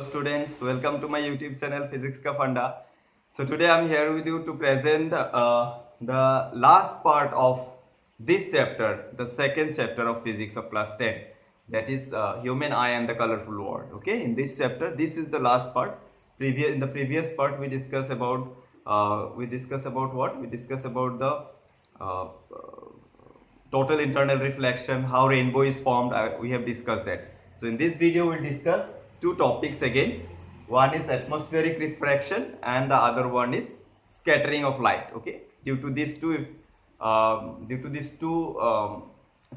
students, welcome to my YouTube channel Physics Ka Funda. So today I'm here with you to present the last part of this chapter, the second chapter of physics of class 10, that is human eye and the colorful world. Okay, in this chapter, this is the last part. In the previous part, we discuss about what? We discuss about the uh, total internal reflection, how rainbow is formed. We have discussed that. So in this video we'll discuss two topics again. One is atmospheric refraction and the other one is scattering of light. Okay, due to these two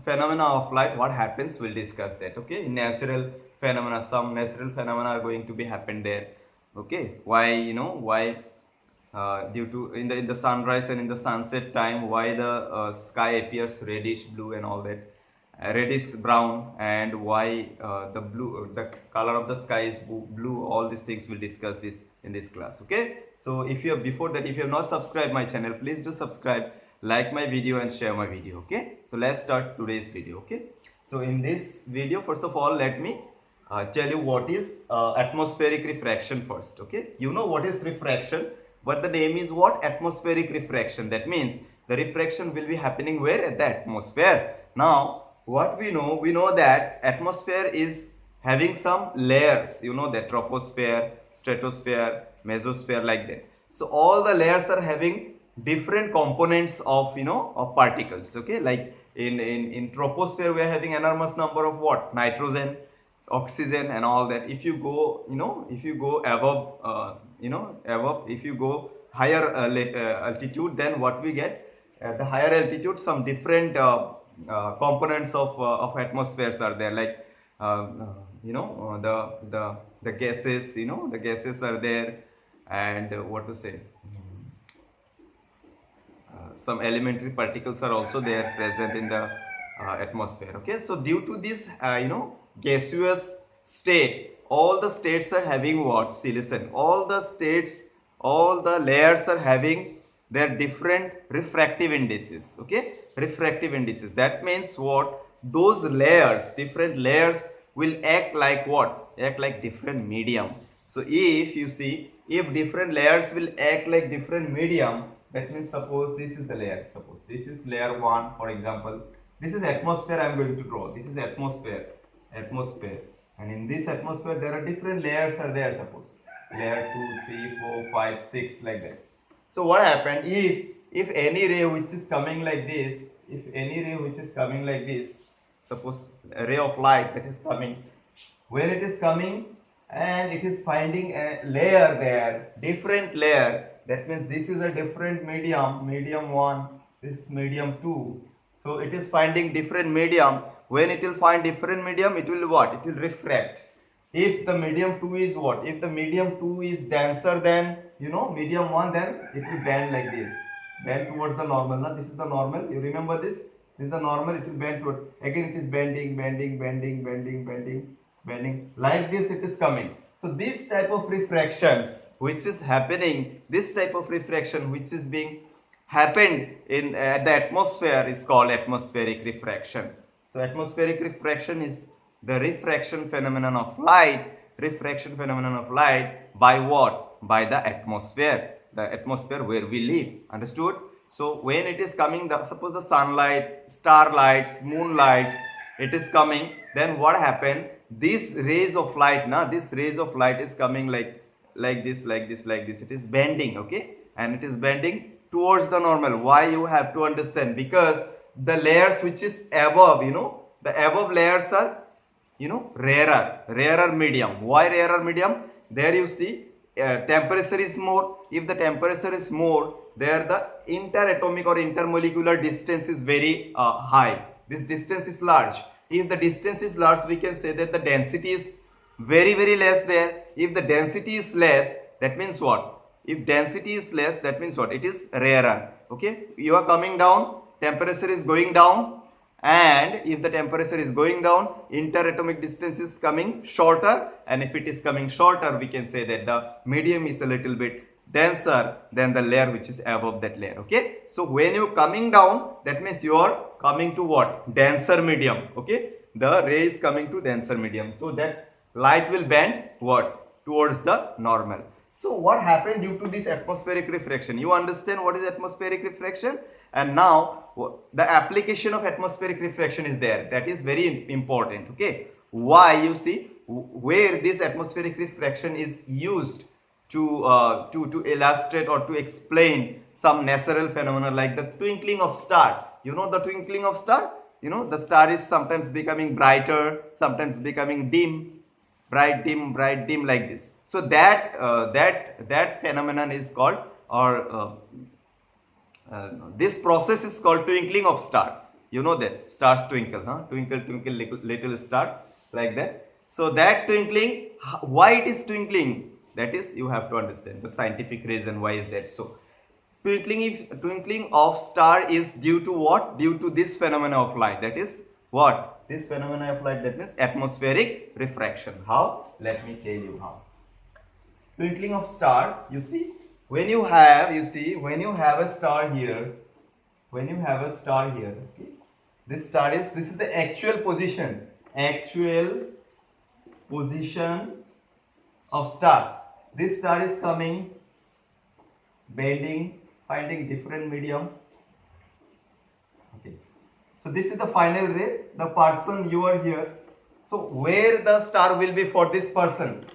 phenomena of light, what happens, we'll discuss that. Okay, in natural phenomena, some natural phenomena are going to be happen there. Okay, why, why due to in the sunrise and in the sunset time, why the sky appears reddish blue and all that, reddish brown, and why the color of the sky is blue. All these things we'll discuss this in this class. Okay, so if you have, before that, if you have not subscribed my channel, please do subscribe, like my video and share my video. Okay, so let's start today's video. Okay, so in this video, first of all, let me tell you what is atmospheric refraction first. Okay, you know what is refraction, but the name is what? Atmospheric refraction. That means the refraction will be happening where? At the atmosphere. Now what we know that atmosphere is having some layers. You know that troposphere, stratosphere, mesosphere, like that. So all the layers are having different components of of particles. Okay, like in troposphere we are having enormous number of what? Nitrogen, oxygen and all that. If you go, if you go above, above, if you go higher altitude, then what we get? At the higher altitude, some different components of atmospheres are there, like the gases, the gases are there, and what to say, some elementary particles are also there present in the atmosphere. Okay, so due to this gaseous state, all the states are having what? See, listen, all the states, all the layers are having their different refractive indices. Okay, refractive indices, that means what? Those layers, different layers, will act like what? Act like different medium. So if you see, if different layers will act like different medium, that means suppose this is the layer, suppose this is layer 1, for example. This is atmosphere I am going to draw. This is atmosphere, and in this atmosphere there are different layers are there, suppose layer 2, 3, 4, 5, 6, like that. So what happened, if any ray which is coming like this, if any ray which is coming like this, suppose a ray of light that is coming, when it is coming and it is finding a layer there, different layer, that means this is a different medium 1, this is medium 2. So it is finding different medium. When it will find different medium, it will what? It will refract. If the medium 2 is what? If the medium 2 is denser than medium 1, then it will bend like this, bend towards the normal. Now this is the normal, you remember this is the normal, it will bend toward, again it is bending, like this it is coming. So this type of refraction which is happening, this type of refraction which is being happened in the atmosphere is called atmospheric refraction. So atmospheric refraction is the refraction phenomenon of light, by what? By the atmosphere where we live. Understood? So when it is coming, suppose the sunlight, starlights, moonlights, it is coming, then what happened? These rays of light, this rays of light is coming like this. It is bending, okay, and it is bending towards the normal. Why? You have to understand, because the layers which is above, the above layers are rarer medium. Why rarer medium? There you see temperature is more. If the temperature is more, there the interatomic or intermolecular distance is very high. This distance is large. If the distance is large, we can say that the density is very less there. If the density is less, that means what? If density is less, that means what? It is rarer. Okay, you are coming down, temperature is going down, and if the temperature is going down, interatomic distance is coming shorter, and if it is coming shorter, we can say that the medium is a little bit denser than the layer which is above that layer. Okay, so when you coming down, that means you are coming to what? Denser medium. Okay, the ray is coming to denser medium, so that light will bend what? towards the normal. So what happened due to this atmospheric refraction? You understand what is atmospheric refraction? And now the application of atmospheric refraction is there. That is very important. Okay. Why? You see, where this atmospheric refraction is used to illustrate or to explain some natural phenomena like the twinkling of star. You know the twinkling of star? You know, the star is sometimes becoming brighter, sometimes becoming dim, bright, dim, like this. So that phenomenon is called, or this process is called twinkling of star. You know that stars twinkle, huh? Twinkle, twinkle, little star, like that. So that twinkling, why it is twinkling? That is, you have to understand the scientific reason why is that so. Twinkling of star is due to what? Due to this phenomena of light. That is what? This phenomena of light, that means atmospheric refraction. How? Let me tell you how. Twinkling of star, you see, when you have a star here, okay, this is the actual position of star. This star is coming, bending, finding different medium. Okay, so this is the final ray. The person, you are here. So where the star will be for this person?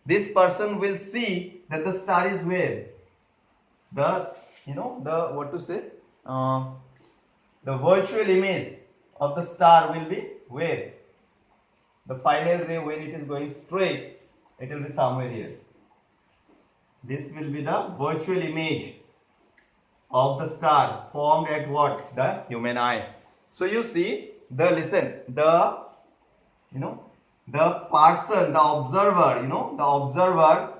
This person will see that the star is where? The virtual image of the star will be where? The final ray, when it is going straight, it will be somewhere here. This will be the virtual image of the star formed at what? The human eye. So you see, the person, the observer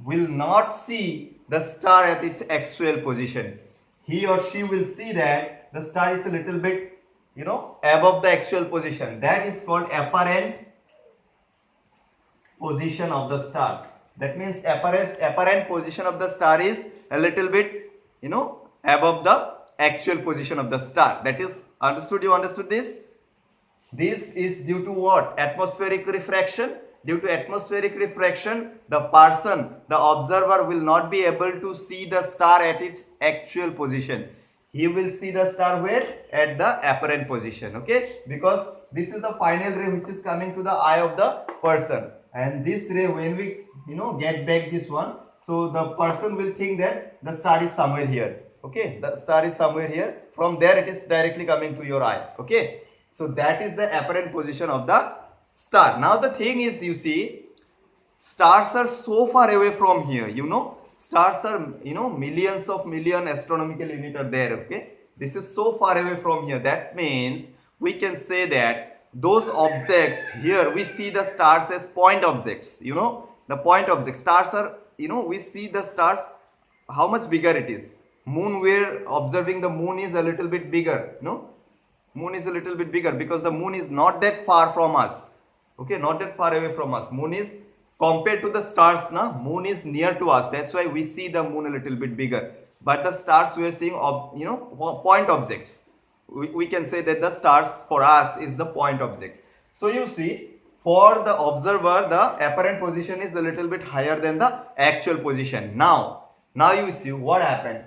will not see the star at its actual position. He or she will see that the star is a little bit, above the actual position. That is called apparent position of the star. That means apparent position of the star is a little bit, above the actual position of the star. That is understood. You understood this? This is due to what? Atmospheric refraction. Due to atmospheric refraction, the person, the observer, will not be able to see the star at its actual position. He will see the star where? At the apparent position. Okay? Because this is the final ray which is coming to the eye of the person. And this ray, when we get back this one, so the person will think that the star is somewhere here. Okay? The star is somewhere here. From there it is directly coming to your eye. Okay? So that is the apparent position of the star. Now the thing is, you see, stars are so far away from here. Stars are, millions of astronomical units are there. Okay, this is so far away from here. That means we can say that those objects here, we see the stars as point objects. The point objects. Stars are, we see the stars. How much bigger it is? Moon, we're observing the moon is a little bit bigger. Moon is a little bit bigger because the moon is not that far from us. Okay, not that far away from us. Moon is, compared to the stars, moon is near to us. That's why we see the moon a little bit bigger. But the stars we are seeing, point objects. We can say that the stars for us is the point object. So you see, for the observer, the apparent position is a little bit higher than the actual position. Now you see what happened.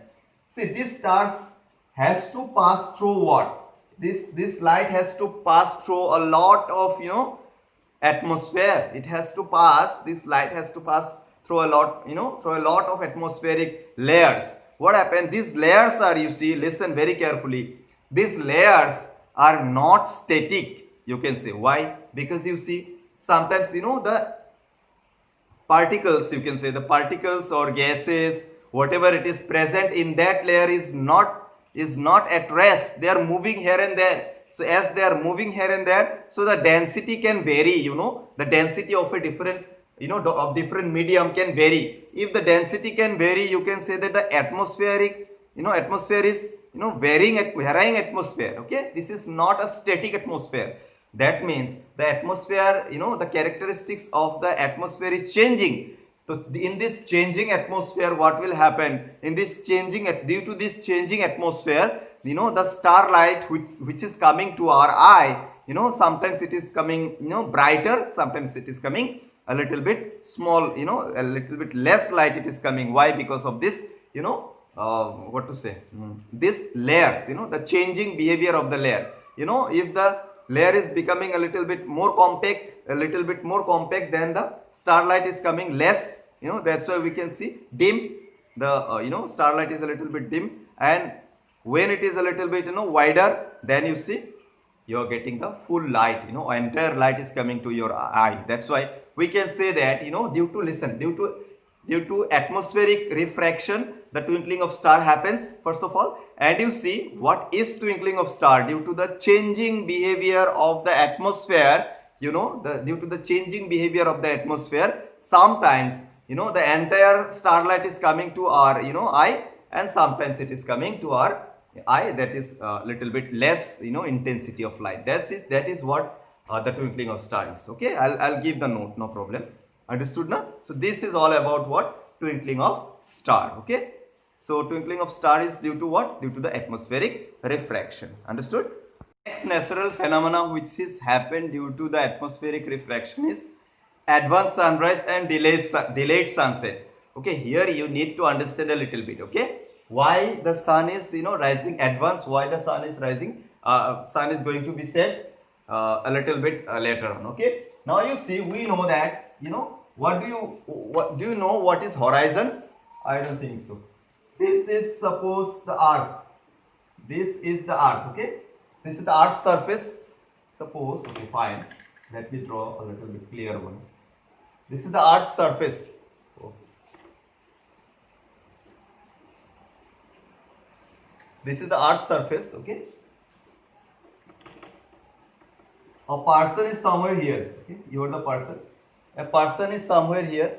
See, this stars has to pass through what? This light has to pass through a lot of atmosphere. It has to pass, this light has to pass through a lot, through a lot of atmospheric layers. What happened? These layers are, you see, listen very carefully, these layers are not static. You can say why? Because you see, sometimes the particles, you can say the particles or gases, whatever it is present in that layer is not at rest. They are moving here and there. So as they are moving here and there, so the density can vary. The density of a different, of different medium can vary. If the density can vary, you can say that the atmospheric, atmosphere is, varying atmosphere. Okay, this is not a static atmosphere. That means the atmosphere, the characteristics of the atmosphere is changing. So in this changing atmosphere, what will happen? In this due to this changing atmosphere, the starlight which is coming to our eye, sometimes it is coming, brighter, sometimes it is coming a little bit small, a little bit less light it is coming. Why? Because of this, what to say, this layers, the changing behavior of the layer. If the layer is becoming a little bit more compact, then the starlight is coming less. That's why we can see dim. The starlight is a little bit dim, and when it is a little bit wider, then you see you are getting the full light. Entire light is coming to your eye. That's why we can say that due to atmospheric refraction, the twinkling of star happens first of all. And you see, what is twinkling of star? Due to the changing behavior of the atmosphere, due to the changing behavior of the atmosphere, sometimes the entire starlight is coming to our eye, and sometimes it is coming to our eye that is a little bit less intensity of light. That is what the twinkling of star is. Okay, I'll give the note, no problem. Understood now? So this is all about what? Twinkling of star. Okay, so twinkling of star is due to what? Due to the atmospheric refraction. Understood? Next natural phenomena which is happened due to the atmospheric refraction is advanced sunrise and delayed sunset. Okay, here you need to understand a little bit. Okay, why the sun is rising advanced, why the sun is rising, sun is going to be set a little bit later on. Okay, now you see, we know that what do you know what is horizon? I don't think so. This is suppose the earth. This is the earth. Okay, this is the earth's surface. Suppose, okay, fine, let me draw a little bit clear one. This is the earth's surface. This is the earth's surface. Okay, a person is somewhere here. Okay, you are the person. A person is somewhere here.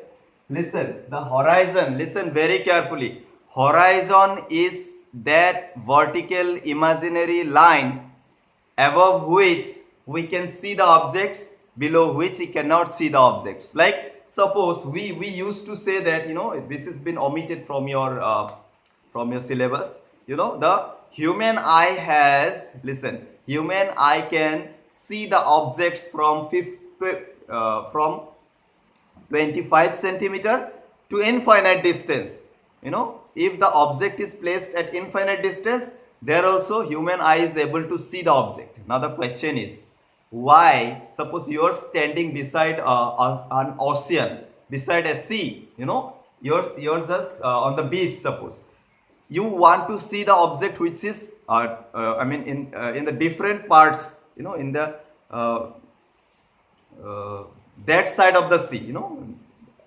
Listen, the horizon, listen very carefully. Horizon is that vertical imaginary line above which we can see the objects, below which we cannot see the objects. Like suppose we used to say that this has been omitted from your syllabus. The human eye has, listen, human eye can see the objects from 25 centimeter to infinite distance. If the object is placed at infinite distance, there also human eye is able to see the object. Now the question is, why? Suppose you are standing beside an ocean, beside a sea. You're just on the beach. Suppose you want to see the object which is in the different parts, in the that side of the sea,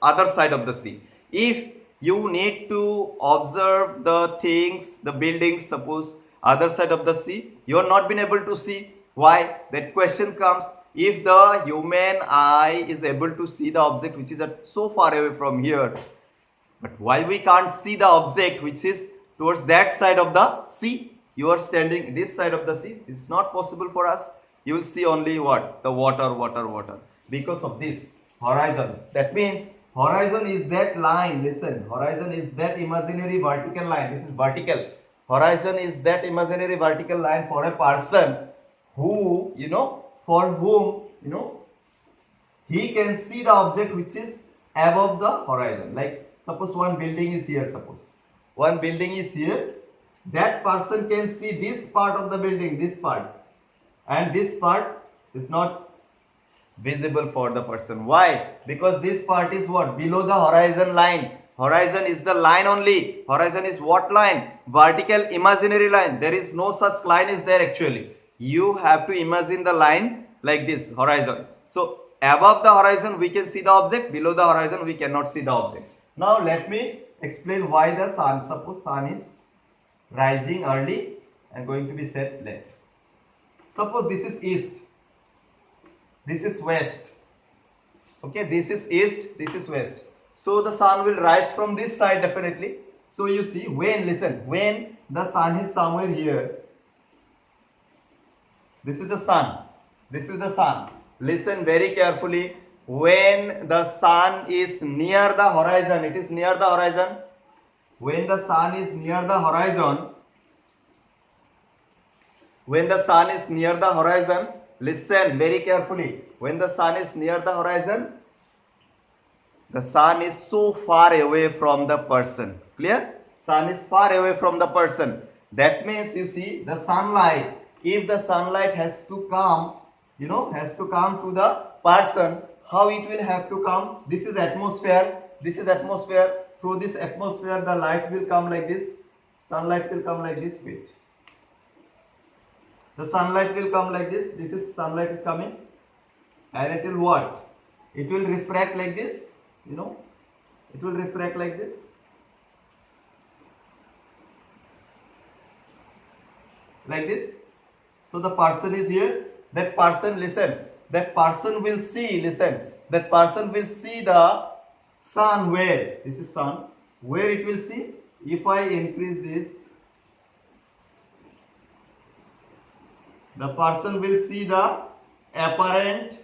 other side of the sea. If you need to observe the things, the buildings, suppose other side of the sea, you are not been able to see. Why? That question comes, if the human eye is able to see the object which is so far away from here, but why we can't see the object which is towards that side of the sea? You are standing this side of the sea. It's not possible for us. You will see only what? The water. Because of this horizon. That means horizon is that line. Listen, horizon is that imaginary vertical line. This is vertical. Horizon is that imaginary vertical line for a person who, for whom, he can see the object which is above the horizon. Like suppose one building is here. Suppose one building is here. That person can see this part of the building, this part, and this part is not visible for the person. Why? Because this part is what? Below the horizon line. Horizon is the line only. Horizon is what line? Vertical imaginary line. There is no such line is there actually. You have to imagine the line like this, horizon. So above the horizon we can see the object, below the horizon we cannot see the object. Now let me explain why the sun, suppose sun is rising early and going to be set late. Suppose this is east, this is west. Okay, this is east, this is west. So the sun will rise from this side definitely. So you see, when the sun is somewhere here, this is the sun. Listen very carefully. When the sun is near the horizon, it is near the horizon. When the sun is near the horizon, listen very carefully. When the sun is near the horizon, the sun is so far away from the person. Clear? Sun is far away from the person. That means you see the sunlight, if the sunlight has to come, has to come to the person, how it will have to come? This is atmosphere. This is atmosphere. Through this atmosphere, the light will come like this. Sunlight will come like this. Wait. The sunlight will come like this. This is sunlight is coming, and it will what? It will refract like this. It will refract like this. Like this. So the person is here. That person, listen. That person will see. Listen. That person will see the sun where? This is sun. Where it will see? If I increase this, the person will see the apparent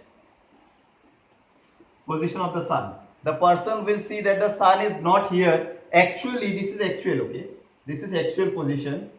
position of the sun. The person will see that the sun is not here. Actually, this is actual, okay? This is actual position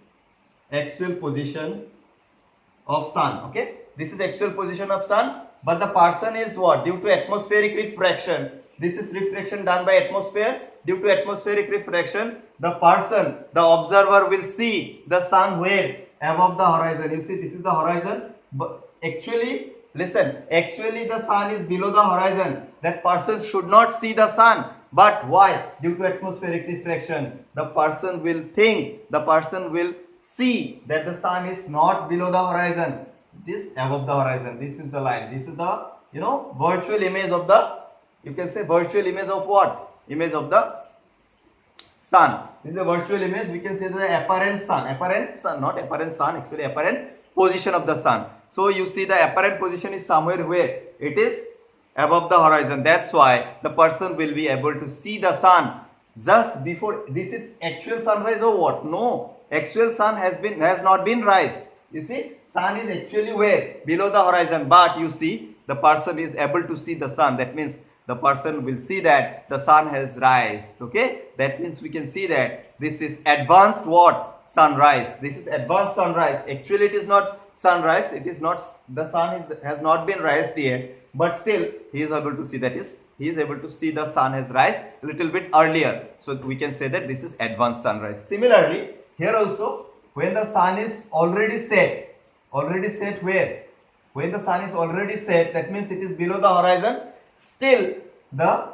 of sun, okay? This is actual position of sun, but the person is what? Due to atmospheric refraction. This is refraction done by atmosphere. Due to atmospheric refraction, the person, the observer will see the sun where? Above the horizon. You see, this is the horizon. But actually, listen, actually the sun is below the horizon. That person should not see the sun. But why? Due to atmospheric refraction, the person will think, the person will see that the sun is not below the horizon. This above the horizon. This is the line. This is the, virtual image of the, you can say virtual image of what? Image of the sun. This is a virtual image. We can say the apparent sun, not apparent sun, actually apparent position of the sun. So you see the apparent position is somewhere where it is above the horizon. That's why the person will be able to see the sun just before. This is actual sunrise or what? No, actual sun has not been raised. You see, sun is actually where? Below the horizon. But you see, the person is able to see the sun. That means the person will see that the sun has rise. Okay, that means we can see that this is advanced what? Sunrise. This is advanced sunrise. Actually it is not sunrise. It is not, the sun has not been raised yet, but still he is able to see, that is, he is able to see the sun has rise a little bit earlier. So we can say that this is advanced sunrise. Similarly, here also, when the sun is already set where? When the sun is already set, that means it is below the horizon. Still the,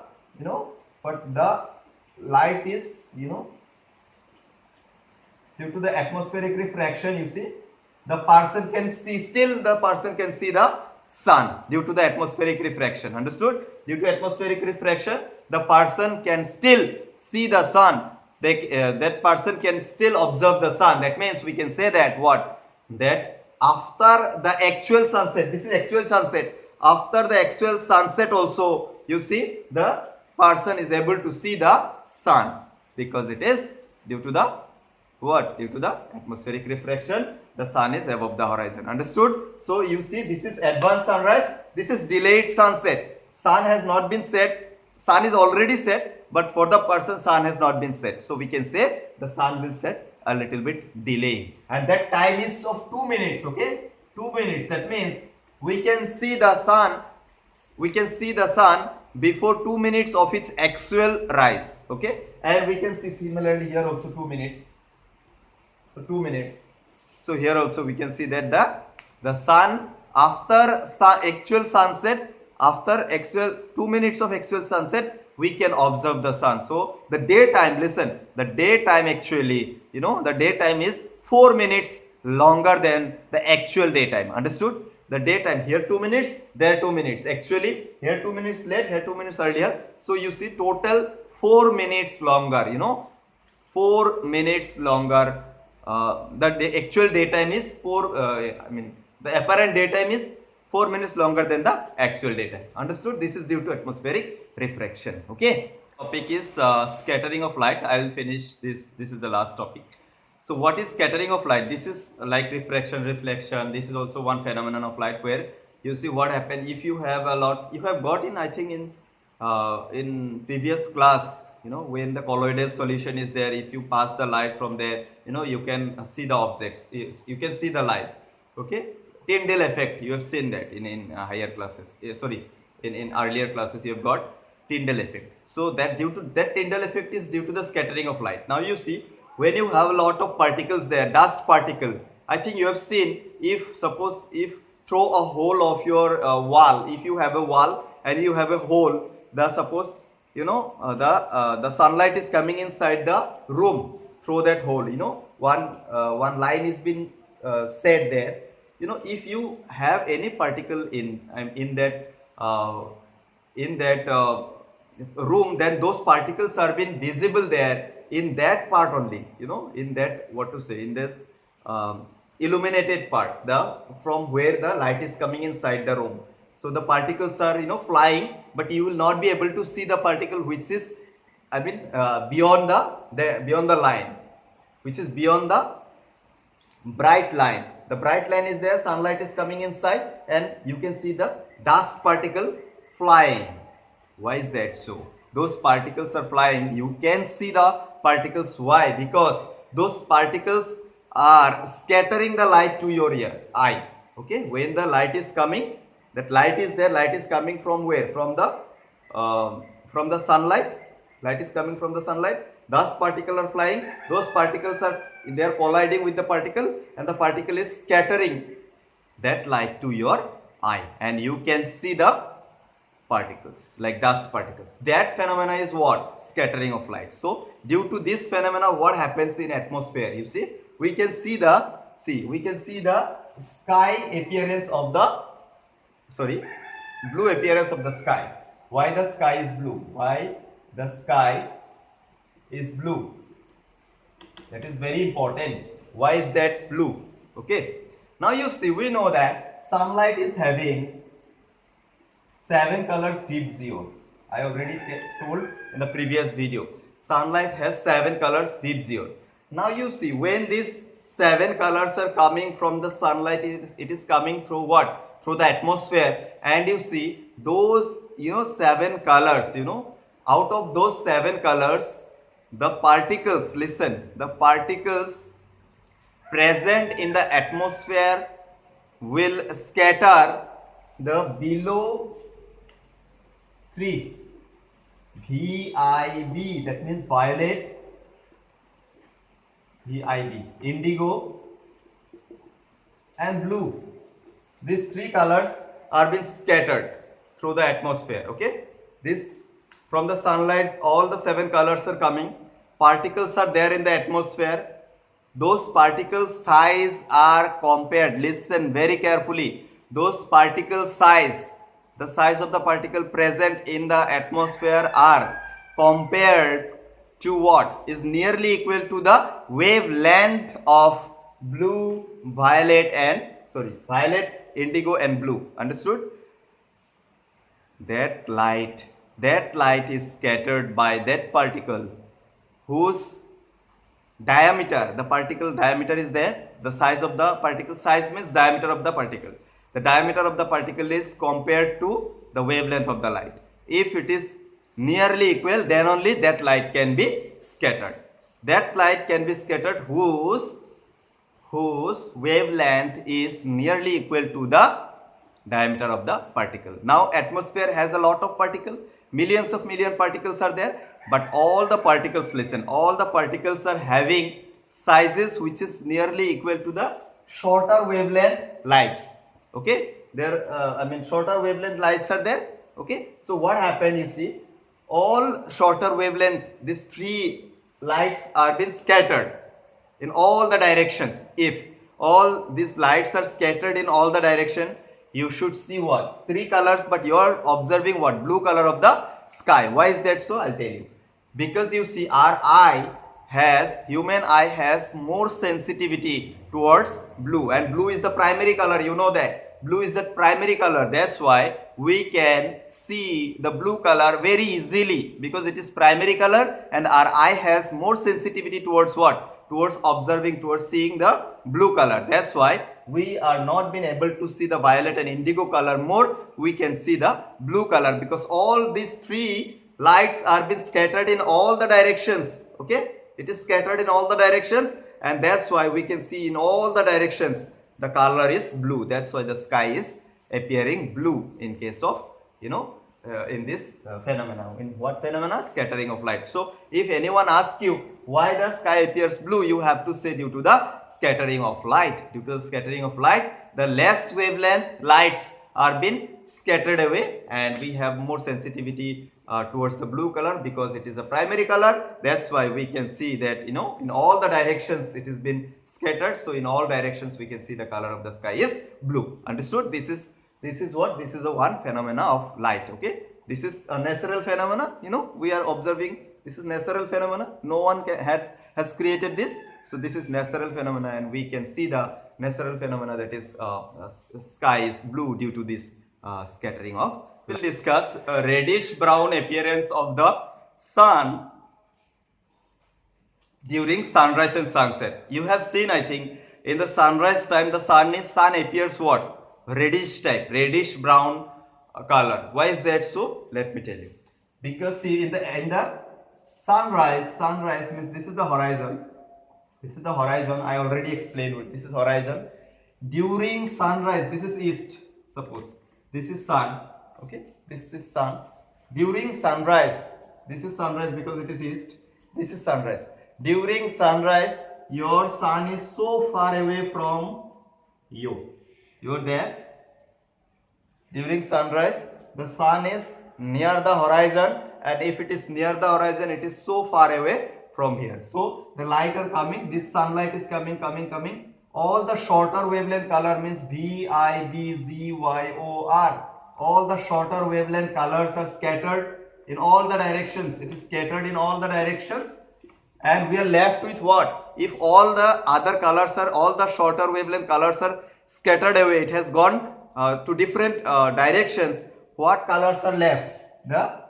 but the light is, due to the atmospheric refraction, you see, the person can see, still the person can see the sun due to the atmospheric refraction. Understood? Due to atmospheric refraction, the person can still see the sun. That person can still observe the sun. That means we can say that what? That after the actual sunset, this is actual sunset, after the actual sunset also, you see, the person is able to see the sun, because it is due to the what? Due to the atmospheric refraction, the sun is above the horizon. Understood? So you see, this is advanced sunrise, this is delayed sunset. Sun has not been set, sun is already set, but for the person sun has not been set. So we can say the sun will set a little bit delay, and that time is of 2 minutes. Okay, 2 minutes. That means we can see the sun, before 2 minutes of its actual rise. Okay, and we can see similarly here also 2 minutes. So 2 minutes. So here also we can see that the sun after actual sunset, after actual 2 minutes of actual sunset, we can observe the sun. So the daytime, listen, the daytime actually, the daytime is 4 minutes longer than the actual daytime. Understood? The daytime, here 2 minutes, there 2 minutes. Actually, here 2 minutes late, here 2 minutes earlier. So you see total 4 minutes longer, 4 minutes longer. The actual daytime is the apparent daytime is 4 minutes longer than the actual daytime. Understood? This is due to atmospheric refraction. Okay. Topic is scattering of light. I will finish this. This is the last topic. So what is scattering of light? This is like refraction, reflection. This is also one phenomenon of light where you see what happens if you have a lot. You have got in, I think in previous class, when the colloidal solution is there, if you pass the light from there, you can see the objects. You can see the light. Okay. Tyndall effect, you have seen that in higher classes. In earlier classes you have got. Tyndall effect. So that due to that Tyndall effect is due to the scattering of light. Now you see, when you have a lot of particles there, dust particle, I think you have seen, if suppose if throw a hole of your wall, if you have a wall and you have a hole, the suppose the sunlight is coming inside the room through that hole, one line is been set there. If you have any particle in that room, then those particles are being visible there in that part only, in that, what to say, in this illuminated part, the from where the light is coming inside the room. So the particles are flying, but you will not be able to see the particle which is, beyond the line, which is beyond the bright line. The bright line is there, sunlight is coming inside, and you can see the dust particle flying. Why is that so? Those particles are flying. You can see the particles. Why? Because those particles are scattering the light to your eye. Okay, when the light is coming, that light is there. Light is coming from where? From the sunlight. Light is coming from the sunlight. Dust particles are flying. Those particles they are colliding with the particle, and the particle is scattering that light to your eye, and you can see the particles like dust particles. That phenomena is what? Scattering of light. So due to this phenomena, what happens in atmosphere? You see, we can see the sky appearance of the blue appearance of the sky. Why the sky is blue? Why the sky is blue? That is very important. Why is that blue? Okay. Now you see, we know that sunlight is having 7 colors Vibgyor. I already told in the previous video. Sunlight has 7 colors Vibgyor. Now you see, when these 7 colors are coming from the sunlight, it is coming through what? Through the atmosphere. And you see those 7 colors, out of those 7 colors, the particles, listen, the particles present in the atmosphere will scatter the below 3 VIB, that means violet, VIB, indigo and blue. These 3 colors are being scattered through the atmosphere. Okay, this from the sunlight, all the 7 colors are coming. Particles are there in the atmosphere. Those particles size are compared. Listen very carefully. Those particles size, the size of the particle present in the atmosphere are compared to what? Is nearly equal to the wavelength of blue, violet, indigo and blue. Understood? That light is scattered by that particle whose diameter, the particle diameter is there. The size of the particle, size means diameter of the particle. The diameter of the particle is compared to the wavelength of the light. If it is nearly equal, then only that light can be scattered. That light can be scattered whose wavelength is nearly equal to the diameter of the particle. Now atmosphere has a lot of particles, millions of particles are there, but all the particles, listen, all the particles are having sizes which is nearly equal to the shorter wavelength lights. Okay, there shorter wavelength lights are there. Okay, so what happened, you see, all shorter wavelength, these 3 lights are being scattered in all the directions. If all these lights are scattered in all the direction, you should see what? 3 colors, but you are observing what? Blue color of the sky. Why is that so? I'll tell you. Because you see, our human eye has more sensitivity towards blue, and blue is the primary color, you know that. Blue is the primary color. That's why we can see the blue color very easily, because it is primary color and our eye has more sensitivity towards what? Towards observing, towards seeing the blue color. That's why we are not been able to see the violet and indigo color more. We can see the blue color because all these 3 lights are being scattered in all the directions. Okay, it is scattered in all the directions, and that's why we can see in all the directions the color is blue. That's why the sky is appearing blue in case of in this phenomena. In what phenomena? Scattering of light. So if anyone asks you why the sky appears blue, you have to say due to the scattering of light. Due to the scattering of light, the less wavelength lights are being scattered away, and we have more sensitivity towards the blue color because it is a primary color. That's why we can see that, you know, in all the directions it has been scattered. So in all directions we can see the color of the sky is blue. Understood? This is what? This is the one phenomena of light. Okay, this is a natural phenomena, you know, we are observing. This is natural phenomena. No one has created this. So this is natural phenomena, and we can see the natural phenomena, that is sky is blue due to this scattering of. We'll discuss reddish brown appearance of the sun during sunrise and sunset. You have seen, I think, in the sunrise time the sun appears what? Reddish type, reddish brown color. Why is that so? Let me tell you. Because see, in the sunrise means this is the horizon. This is the horizon. I already explained it. This is horizon. During sunrise, this is east. Suppose this is sun. Okay, this is sun. During sunrise, this is sunrise because it is east. This is sunrise. During sunrise, your sun is so far away from you. You are there. During sunrise, the sun is near the horizon, and if it is near the horizon, it is so far away from here. So the light are coming. This sunlight is coming. All the shorter wavelength color means V, I, B, Z, Y, O, R. All the shorter wavelength colors are scattered in all the directions. It is scattered in all the directions, and we are left with what? If all the other colors are, all the shorter wavelength colors are scattered away, it has gone to different directions. What colors are left? The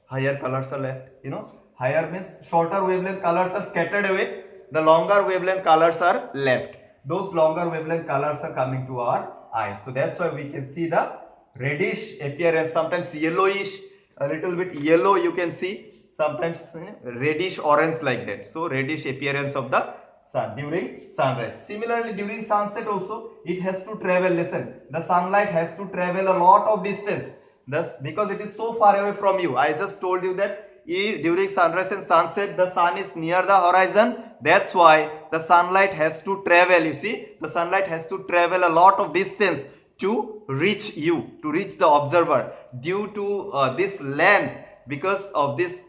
higher colors are left. You know, higher means shorter wavelength colors are scattered away. The longer wavelength colors are left. Those longer wavelength colors are coming to our eye. So that's why we can see the reddish appearance, sometimes yellowish, a little bit yellow you can see, sometimes reddish orange like that. So reddish appearance of the sun during sunrise. Similarly, during sunset also it has to travel. Listen, the sunlight has to travel a lot of distance. Thus, because it is so far away from you, I just told you that during sunrise and sunset the sun is near the horizon. That's why the sunlight has to travel. You see, the sunlight has to travel a lot of distance to reach you, to reach the observer. Due to this length, because of this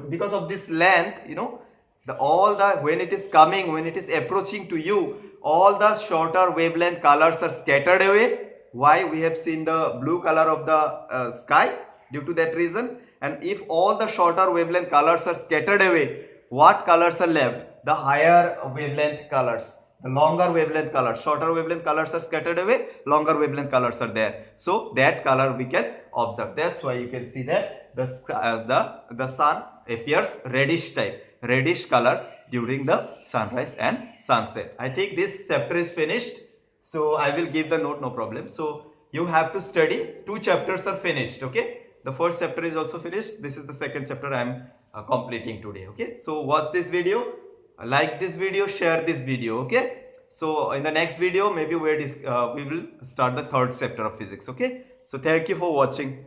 because of this length, you know, when it is coming, when it is approaching to you, all the shorter wavelength colors are scattered away. Why? We have seen the blue color of the sky due to that reason. And if all the shorter wavelength colors are scattered away, what colors are left? The higher wavelength colors, the longer wavelength colors. Shorter wavelength colors are scattered away, longer wavelength colors are there. So that color we can observe. That's why you can see that the sun appears reddish type, reddish color during the sunrise and sunset. I think this chapter is finished. So I will give the note, no problem. So you have to study. 2 chapters are finished. Okay. The first chapter is also finished. This is the second chapter I am completing today. Okay. So watch this video, like this video, share this video. Okay. So in the next video, maybe we will start the 3rd chapter of physics. Okay. So thank you for watching.